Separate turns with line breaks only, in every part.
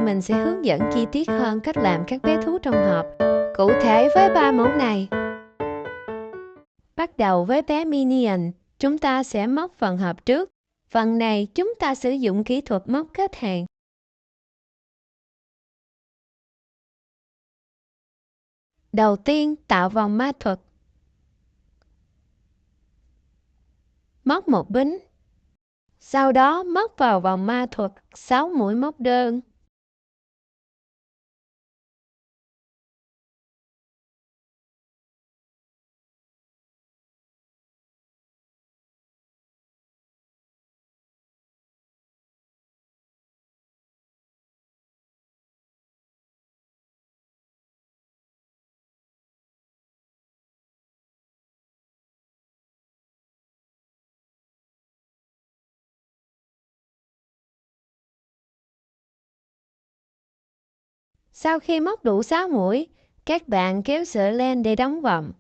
mình sẽ hướng dẫn chi tiết hơn cách làm các bé thú trong hộp, cụ thể với 3 mẫu này. Bắt đầu với bé Minion, chúng ta sẽ móc phần hộp trước. Phần này chúng ta sử dụng kỹ thuật móc kết hàng. Đầu tiên tạo vòng ma thuật. Móc một bính. Sau đó móc vào vòng ma thuật 6 mũi móc đơn. Sau khi móc đủ 6 mũi, các bạn kéo sợi len để đóng vòng.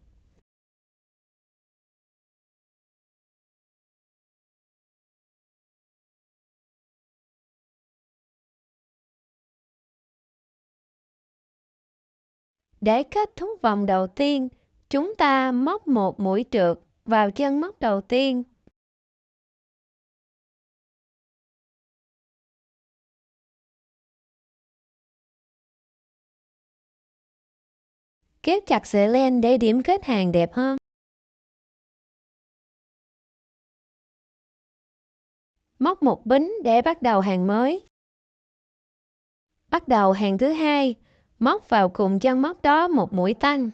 Để kết thúc vòng đầu tiên, chúng ta móc một mũi trượt vào chân móc đầu tiên. Kéo chặt sợi len để điểm kết hàng đẹp hơn. Móc một bính để bắt đầu hàng mới. Bắt đầu hàng thứ hai, móc vào cùng chân móc đó một mũi tăng.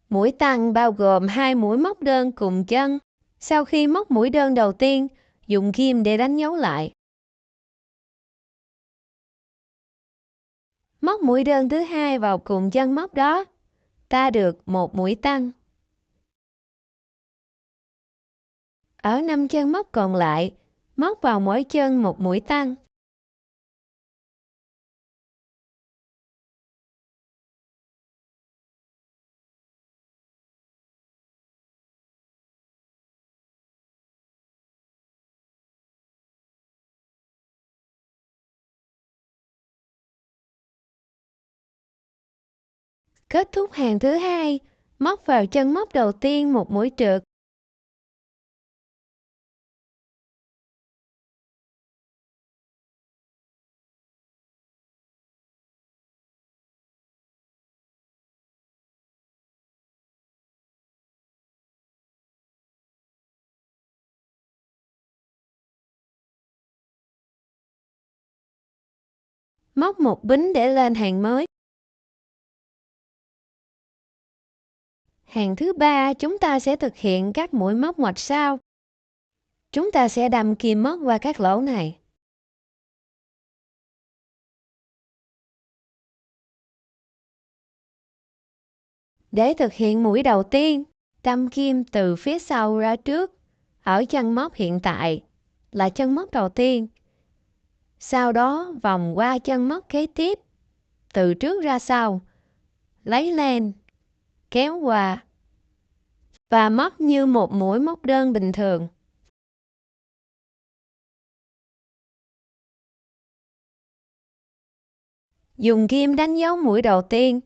Mũi tăng bao gồm 2 mũi móc đơn cùng chân. Sau khi móc mũi đơn đầu tiên, dùng kim để đánh dấu lại. Móc mũi đơn thứ hai vào cùng chân móc đó, ta được một mũi tăng. Ở 5 chân móc còn lại, móc vào mỗi chân một mũi tăng. Kết thúc hàng thứ hai, móc vào chân móc đầu tiên một mũi trượt. Móc một bính để lên hàng mới. Hàng thứ ba chúng ta sẽ thực hiện các mũi móc ngoạch sau. Chúng ta sẽ đâm kim móc qua các lỗ này. Để thực hiện mũi đầu tiên, đâm kim từ phía sau ra trước, ở chân móc hiện tại là chân móc đầu tiên. Sau đó vòng qua chân móc kế tiếp, từ trước ra sau, lấy len, kéo qua và móc như một mũi móc đơn bình thường. Dùng kim đánh dấu mũi đầu tiên.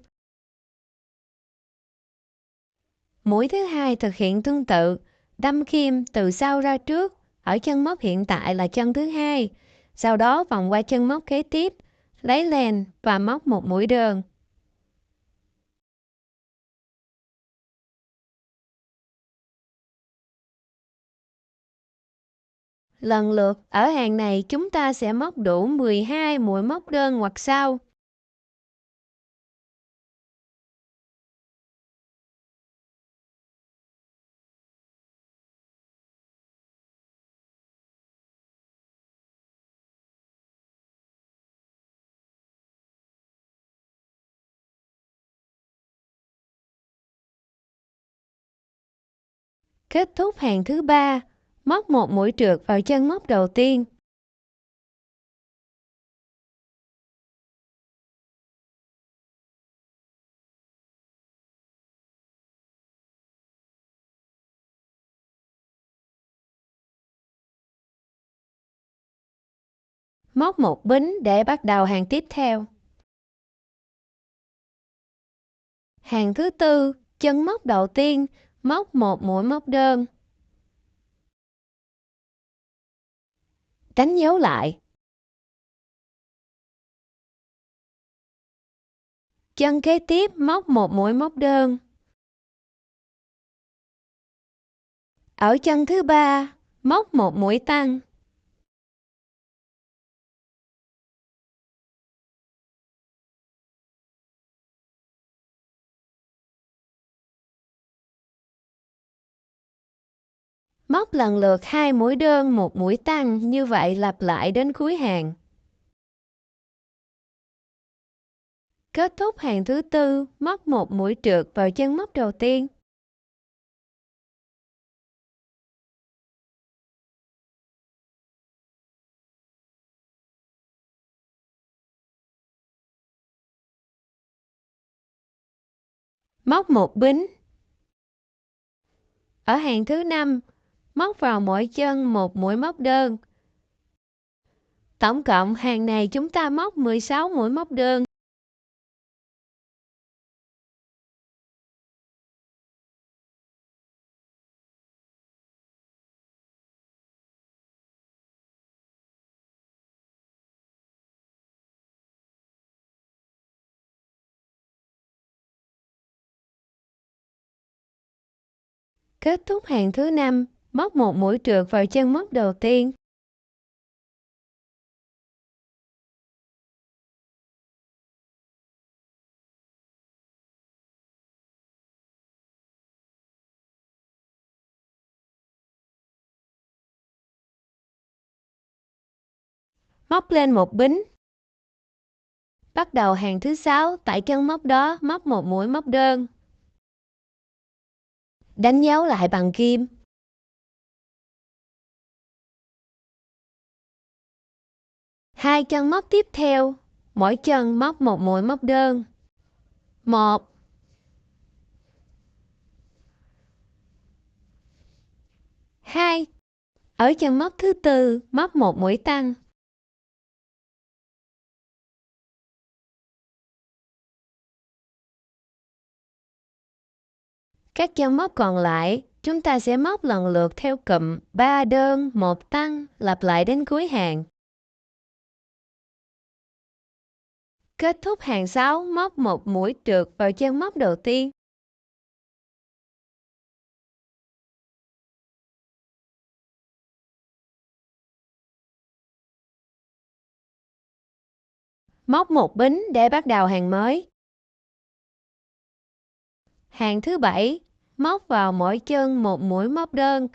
Mũi thứ hai thực hiện tương tự, đâm kim từ sau ra trước, ở chân móc hiện tại là chân thứ hai. Sau đó vòng qua chân móc kế tiếp, lấy len và móc một mũi đơn. Lần lượt ở hàng này chúng ta sẽ móc đủ 12 mũi móc đơn ngoặt sau. Kết thúc hàng thứ ba, móc một mũi trượt vào chân móc đầu tiên. Móc một bính để bắt đầu hàng tiếp theo. Hàng thứ tư, chân móc đầu tiên, móc một mũi móc đơn. Đánh dấu lại. Chân kế tiếp móc một mũi móc đơn. Ở chân thứ ba, móc một mũi tăng. Móc lần lượt 2 mũi đơn, 1 mũi tăng, như vậy lặp lại đến cuối hàng. Kết thúc hàng thứ tư, móc một mũi trượt vào chân móc đầu tiên. Móc một bính. Ở hàng thứ năm, móc vào mỗi chân một mũi móc đơn. Tổng cộng hàng này chúng ta móc 16 mũi móc đơn. Kết thúc hàng thứ năm, móc một mũi trượt vào chân móc đầu tiên. Móc lên một bính. Bắt đầu hàng thứ sáu, tại chân móc đó móc một mũi móc đơn. Đánh dấu lại bằng kim. Hai chân móc tiếp theo, mỗi chân móc một mũi móc đơn. 1, 2. Ở chân móc thứ tư, móc một mũi tăng. Các chân móc còn lại, chúng ta sẽ móc lần lượt theo cụm 3 đơn, 1 tăng, lặp lại đến cuối hàng. Kết thúc hàng 6, móc một mũi trượt vào chân móc đầu tiên. Móc một bính để bắt đầu hàng mới. Hàng thứ 7, móc vào mỗi chân một mũi móc đơn.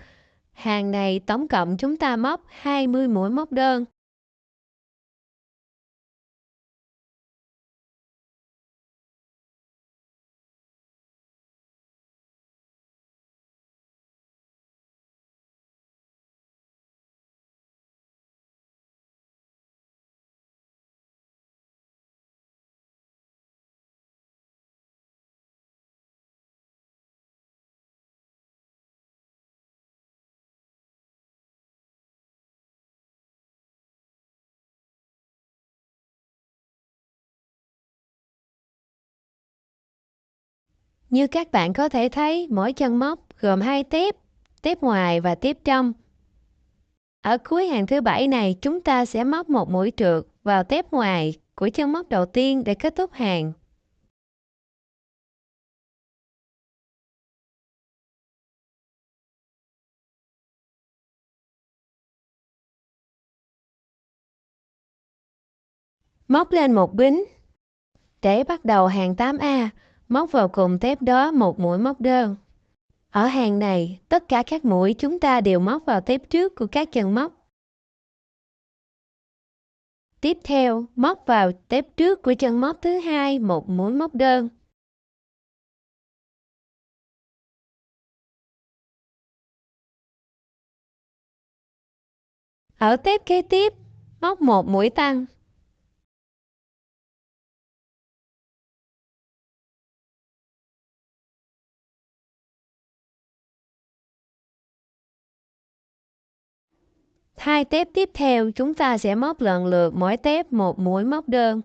Hàng này tổng cộng chúng ta móc 20 mũi móc đơn. Như các bạn có thể thấy, mỗi chân móc gồm 2 tiếp, tiếp ngoài và tiếp trong. Ở cuối hàng thứ 7 này, chúng ta sẽ móc một mũi trượt vào tiếp ngoài của chân móc đầu tiên để kết thúc hàng. Móc lên một bính. Để bắt đầu hàng 8A, móc vào cùng tiếp đó một mũi móc đơn. Ở hàng này, tất cả các mũi chúng ta đều móc vào tiếp trước của các chân móc. Tiếp theo, móc vào tiếp trước của chân móc thứ hai một mũi móc đơn. Ở tiếp kế tiếp, móc một mũi tăng. Hai tép tiếp theo chúng ta sẽ móc lần lượt mỗi tép một mũi móc đơn.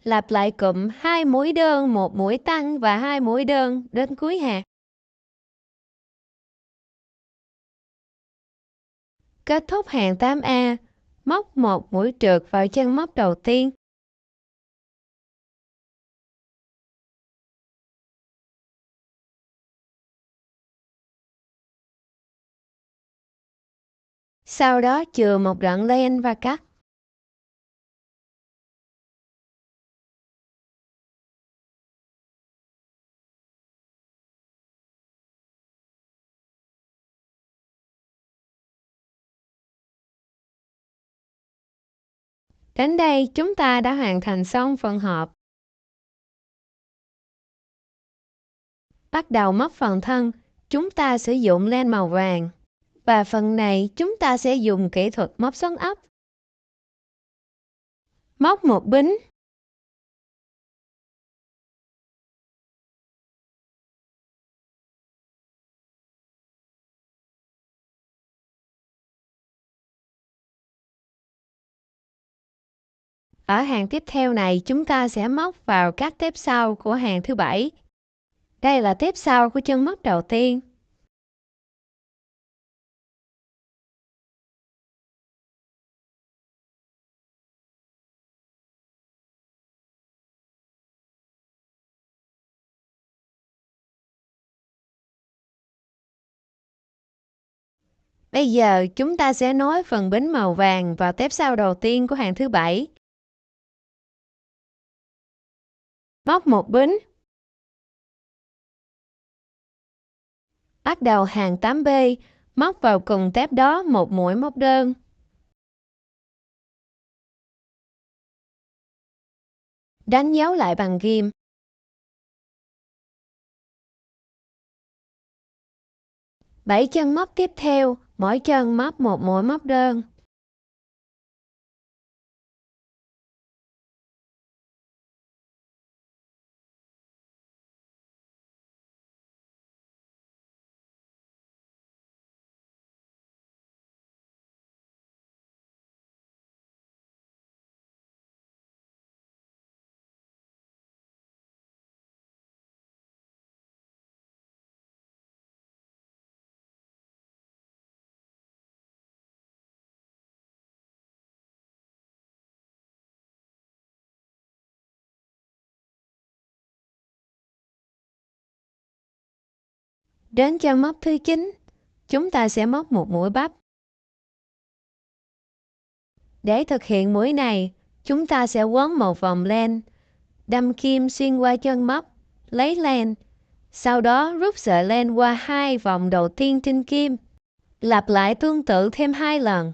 Lặp lại cụm 2 mũi đơn, 1 mũi tăng và 2 mũi đơn đến cuối hàng. Kết thúc hàng 8A, móc một mũi trượt vào chân móc đầu tiên. Sau đó chừa một đoạn len và cắt. Đến đây chúng ta đã hoàn thành xong phần hộp. Bắt đầu móc phần thân, chúng ta sử dụng len màu vàng. Và phần này chúng ta sẽ dùng kỹ thuật móc xoắn ốc. Móc một bính. Ở hàng tiếp theo này chúng ta sẽ móc vào các tép sau của hàng thứ 7. Đây là tép sau của chân móc đầu tiên. Bây giờ chúng ta sẽ nối phần bính màu vàng vào tép sau đầu tiên của hàng thứ 7. Móc một bính. Bắt đầu hàng 8B, móc vào cùng tép đó một mũi móc đơn. Đánh dấu lại bằng ghim. Bảy chân móc tiếp theo, mỗi chân móc một mũi móc đơn. Đến chân móc thứ 9, chúng ta sẽ móc một mũi bắp. Để thực hiện mũi này, chúng ta sẽ quấn một vòng len, đâm kim xuyên qua chân móc, lấy len, sau đó rút sợi len qua hai vòng đầu tiên trên kim. Lặp lại tương tự thêm 2 lần.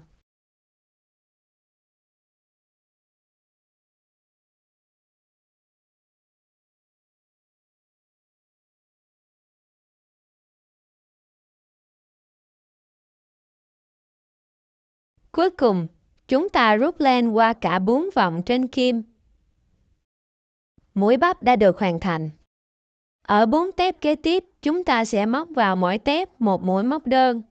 Cuối cùng, chúng ta rút len qua cả 4 vòng trên kim. Mũi bắp đã được hoàn thành. Ở 4 tép kế tiếp, chúng ta sẽ móc vào mỗi tép một mũi móc đơn.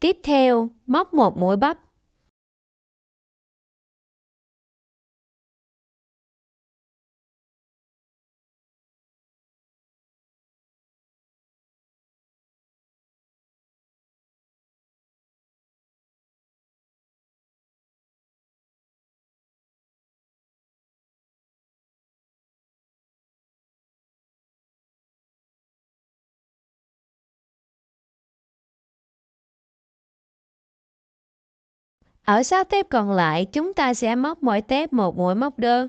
Tiếp theo, móc một mũi bắp. Ở 6 tép còn lại, chúng ta sẽ móc mỗi tép một mũi móc đơn.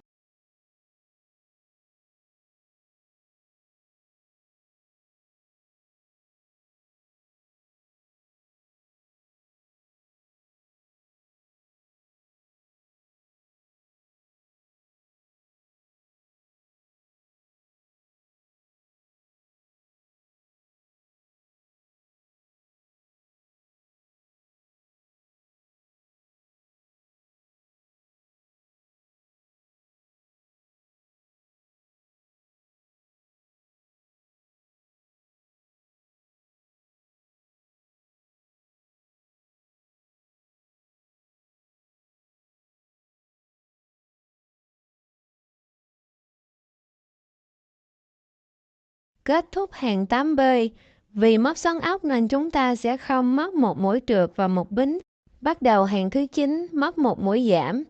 Kết thúc hàng 8B. Vì mất xoắn ốc nên chúng ta sẽ không mất một mũi trượt và một bính. Bắt đầu hàng thứ 9, móc một mũi giảm.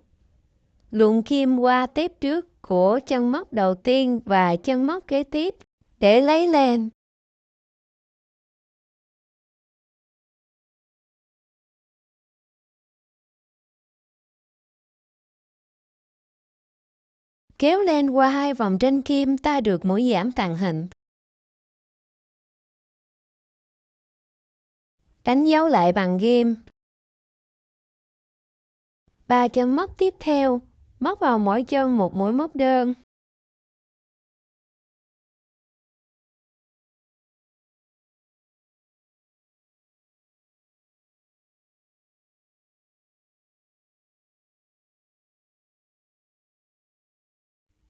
Luồn kim qua tiếp trước của chân móc đầu tiên và chân móc kế tiếp để lấy len. Kéo len qua 2 vòng trên kim ta được mũi giảm tàng hình. Đánh dấu lại bằng ghim. 3 chân móc tiếp theo, móc vào mỗi chân một mũi móc đơn.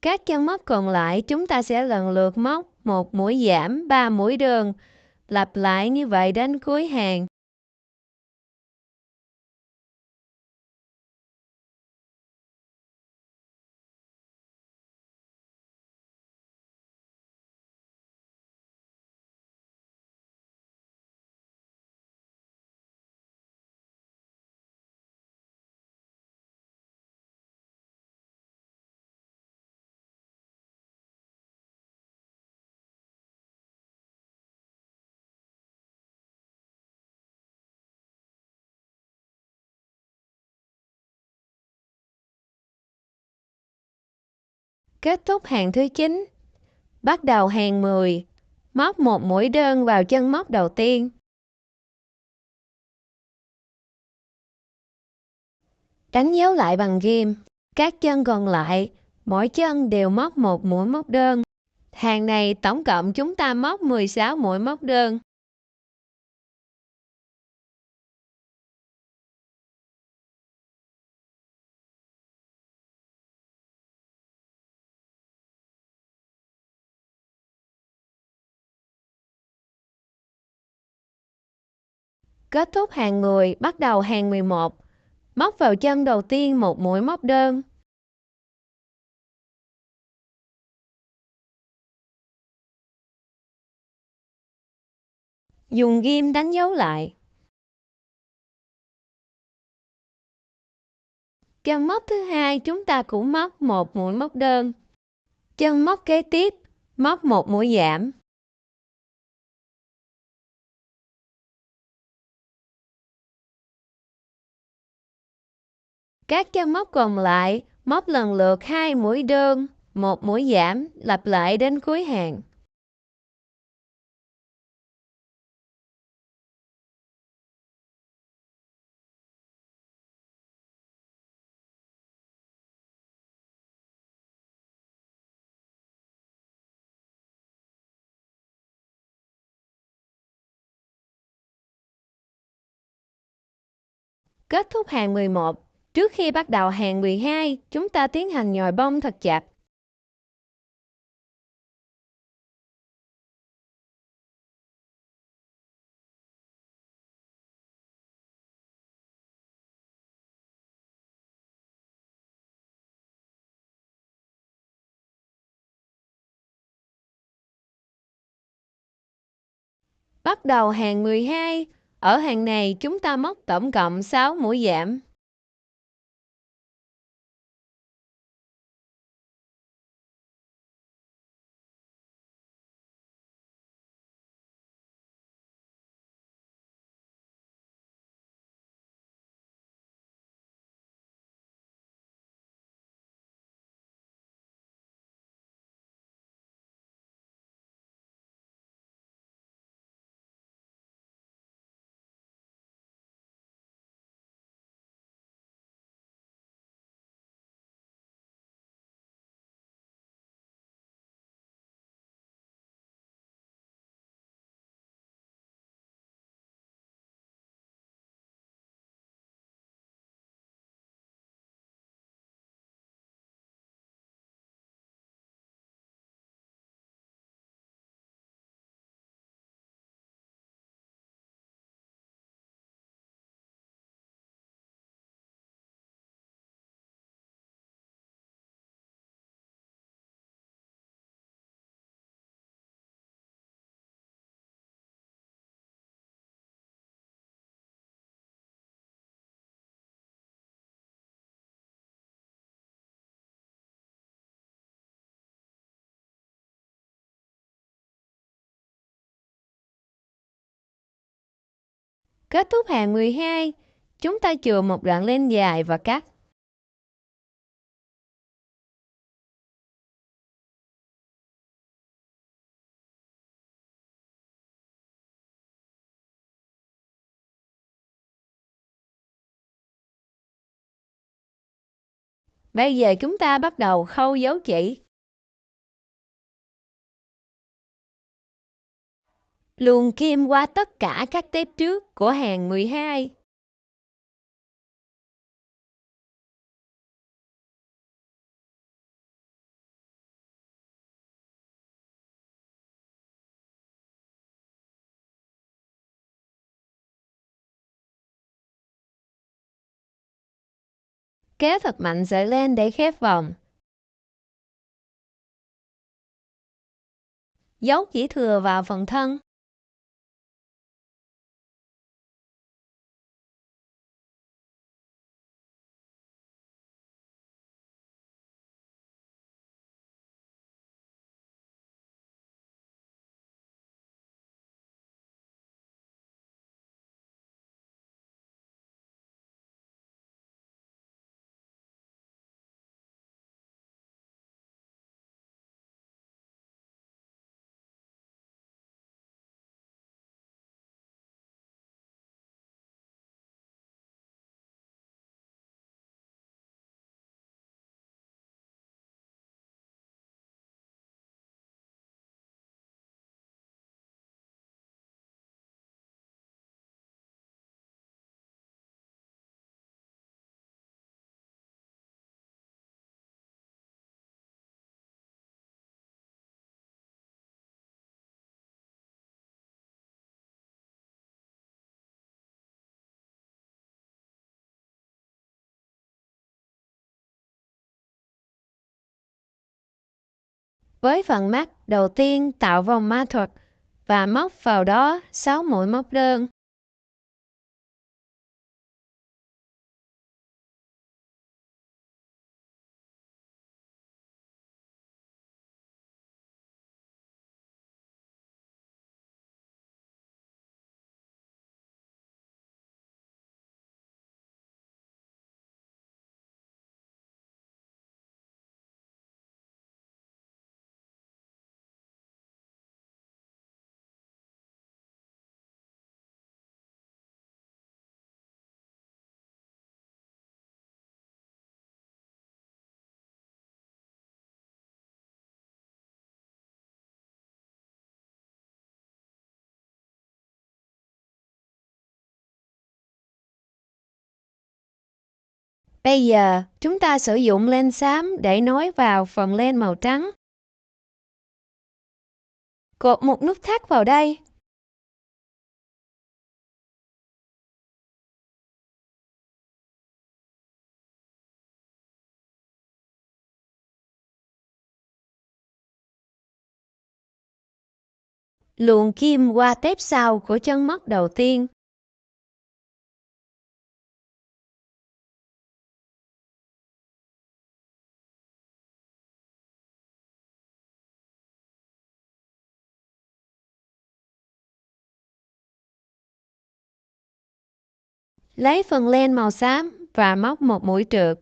Các chân móc còn lại chúng ta sẽ lần lượt móc một mũi giảm, 3 mũi đơn, lặp lại như vậy đến cuối hàng. Kết thúc hàng thứ 9. Bắt đầu hàng 10, móc một mũi đơn vào chân móc đầu tiên. Đánh dấu lại bằng ghim. Các chân còn lại, mỗi chân đều móc một mũi móc đơn. Hàng này tổng cộng chúng ta móc 16 mũi móc đơn. Kết thúc hàng 10, bắt đầu hàng 11. Móc vào chân đầu tiên một mũi móc đơn. Dùng ghim đánh dấu lại. Chân móc thứ hai chúng ta cũng móc một mũi móc đơn. Chân móc kế tiếp, móc một mũi giảm. Các chân móc còn lại, móc lần lượt 2 mũi đơn, một mũi giảm, lặp lại đến cuối hàng. Kết thúc hàng 11. Trước khi bắt đầu hàng 12, chúng ta tiến hành nhồi bông thật chặt. Bắt đầu hàng 12. Ở hàng này chúng ta móc tổng cộng 6 mũi giảm. Kết thúc hàng 12, chúng ta chừa một đoạn len dài và cắt. Bây giờ chúng ta bắt đầu khâu dấu chỉ. Luồn kim qua tất cả các tép trước của hàng 12. Kéo thật mạnh sợi len để khép vòng. Giấu chỉ thừa vào phần thân. Với phần mắt, đầu tiên tạo vòng ma thuật và móc vào đó 6 mũi móc đơn. Bây giờ, chúng ta sử dụng len xám để nối vào phần len màu trắng. Cột một nút thắt vào đây. Luồn kim qua tép sau của chân móc đầu tiên. Lấy phần len màu xám và móc một mũi trượt.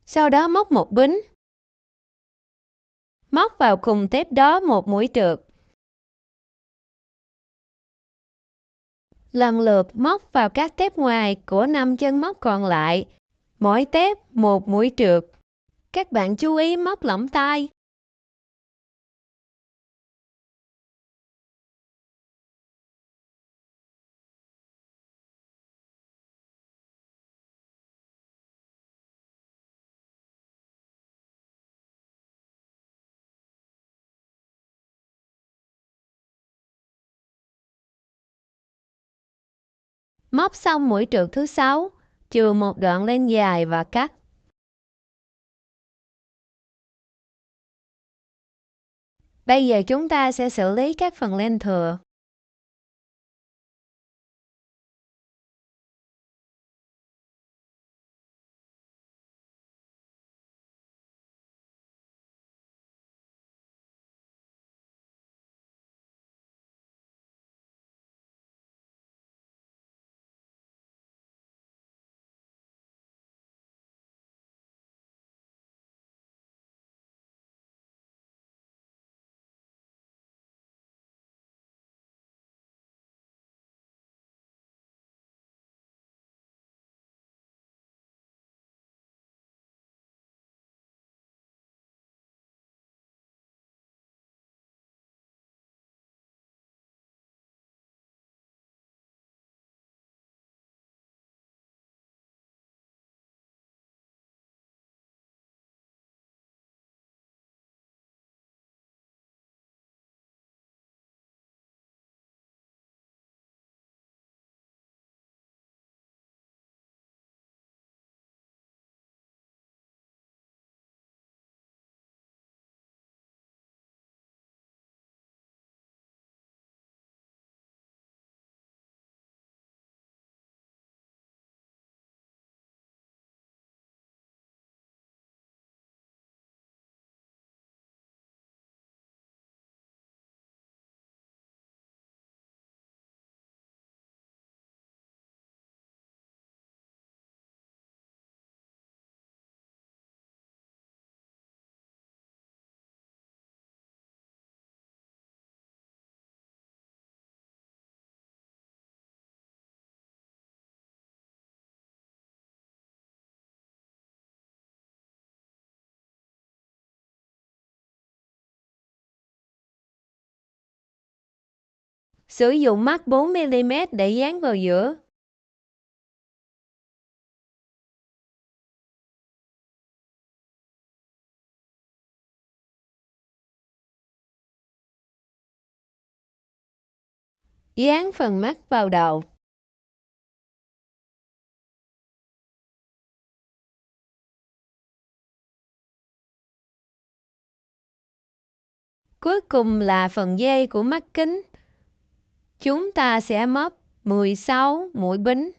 Sau đó móc một bính. Móc vào cùng tép đó một mũi trượt. Lần lượt móc vào các tép ngoài của 5 chân móc còn lại, mỗi tép một mũi trượt. Các bạn chú ý móc lỏng tay. Móc xong mũi trượt thứ 6, chừa một đoạn len dài và cắt. Bây giờ chúng ta sẽ xử lý các phần len thừa. Sử dụng mắc 4mm để dán vào giữa. Dán phần mắt vào đầu. Cuối cùng là phần dây của mắt kính. Chúng ta sẽ móc 16 mũi bính.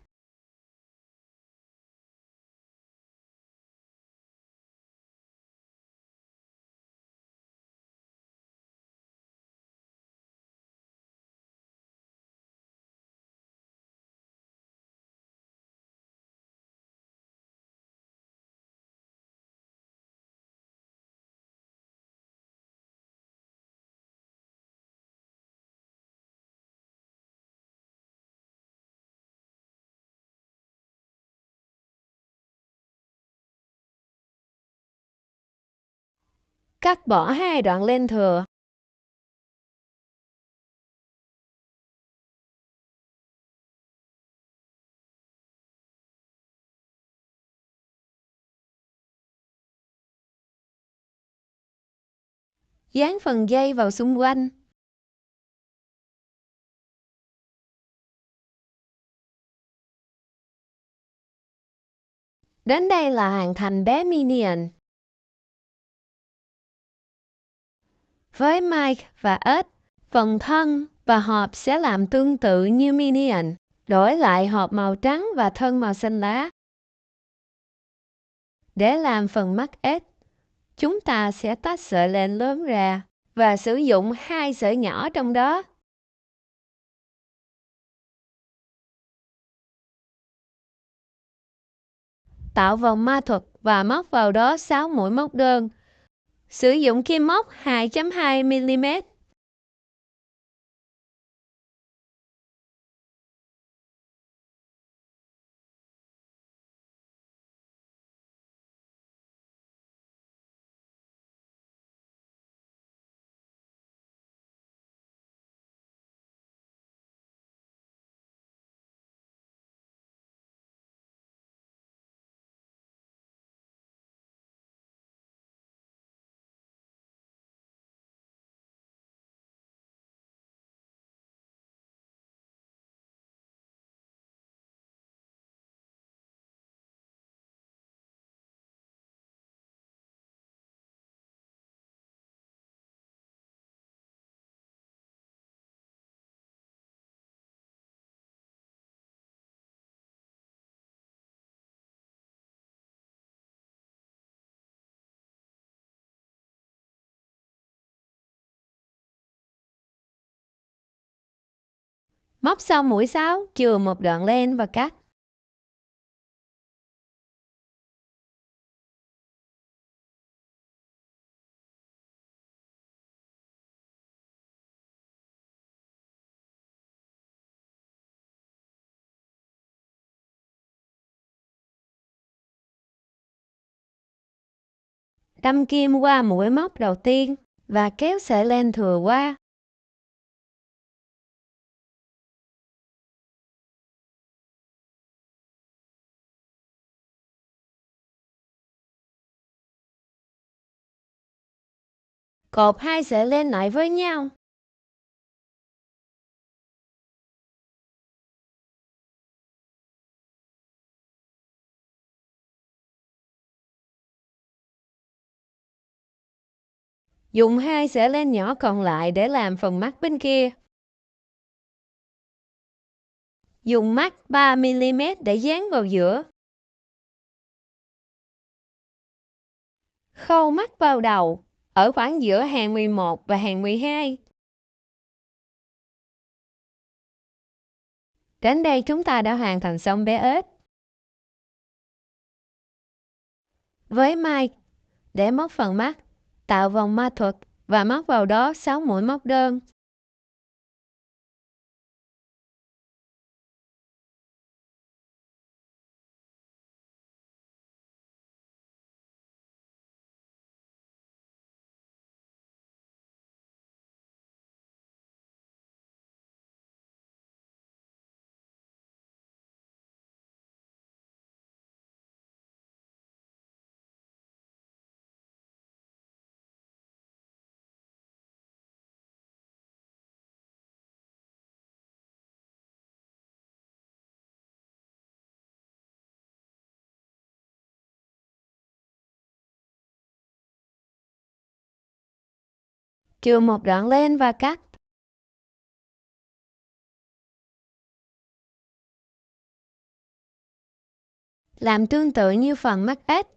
Cắt bỏ 2 đoạn len thừa. Dán phần dây vào xung quanh. Đến đây là hoàn thành bé Minion. Với Mike và Ed, phần thân và hộp sẽ làm tương tự như Minion, đổi lại hộp màu trắng và thân màu xanh lá. Để làm phần mắt Ed, chúng ta sẽ tách sợi len lớn ra và sử dụng 2 sợi nhỏ trong đó. Tạo vòng ma thuật và móc vào đó 6 mũi móc đơn. Sử dụng kim móc 2.2mm. Móc xong mũi 6, chừa một đoạn len và cắt. Đâm kim qua mũi móc đầu tiên và kéo sợi len thừa qua. Cột 2 sợi len lại với nhau. Dùng 2 sợi len nhỏ còn lại để làm phần mắt bên kia. Dùng mắc 3mm để dán vào giữa. Khâu mắc vào đầu, ở khoảng giữa hàng 11 và hàng 12. Đến đây chúng ta đã hoàn thành xong bé ếch. Với Mike, để móc phần mắt, tạo vòng ma thuật và móc vào đó 6 mũi móc đơn. Chừa một đoạn lên và cắt. Làm tương tự như phần mắt ếch.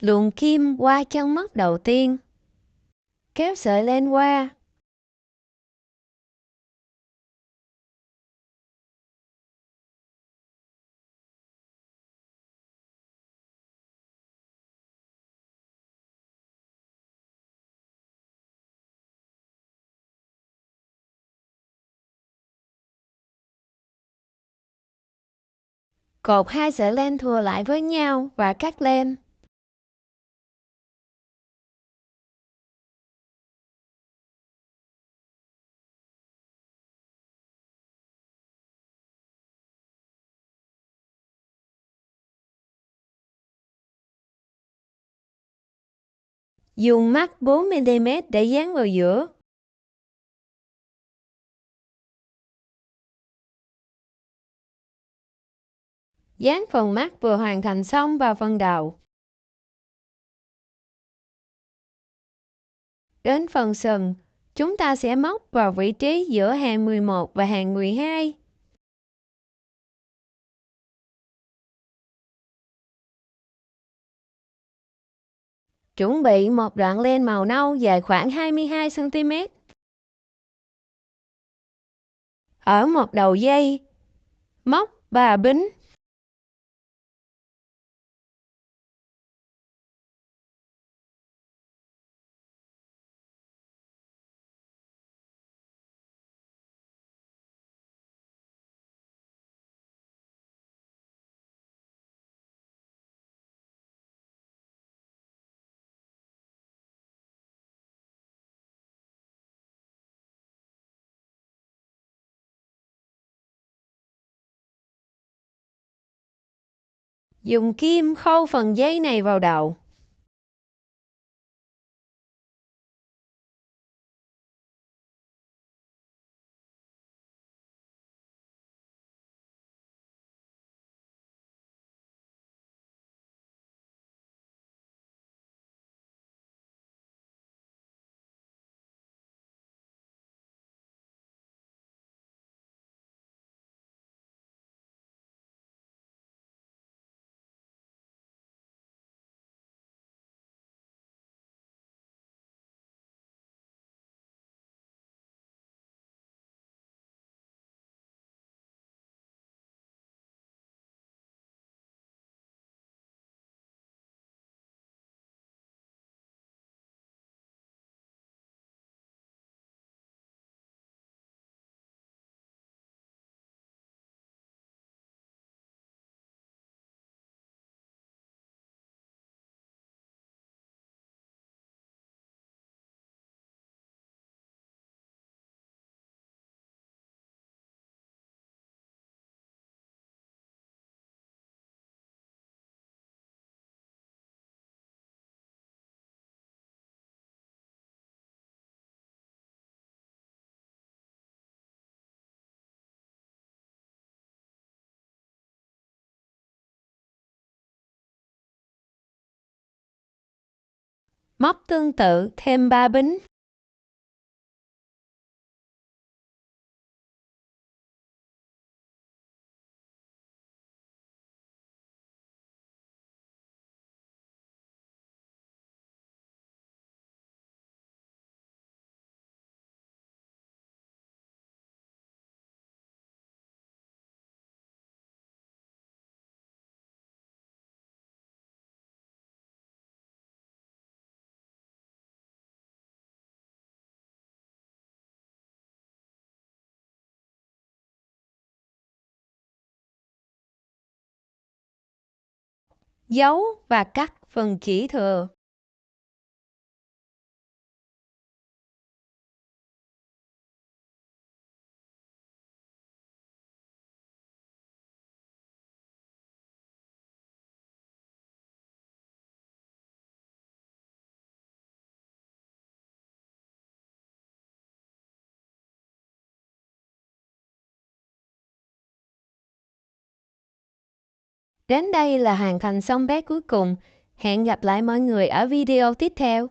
Luồn kim qua chân móc đầu tiên. Kéo sợi len qua. Cột hai sợi len thừa lại với nhau và cắt len. Dùng mắc 4mm để dán vào giữa. Dán phần mắt vừa hoàn thành xong vào phần đầu. Đến phần sừng, chúng ta sẽ móc vào vị trí giữa hàng 11 và hàng 12. Chuẩn bị một đoạn len màu nâu dài khoảng 22cm. Ở một đầu dây, móc 3 bính. Dùng kim khâu phần dây này vào đầu. Móc tương tự thêm 3 bính. Giấu và cắt phần chỉ thừa. Đến đây là hoàn thành xong bé cuối cùng. Hẹn gặp lại mọi người ở video tiếp theo.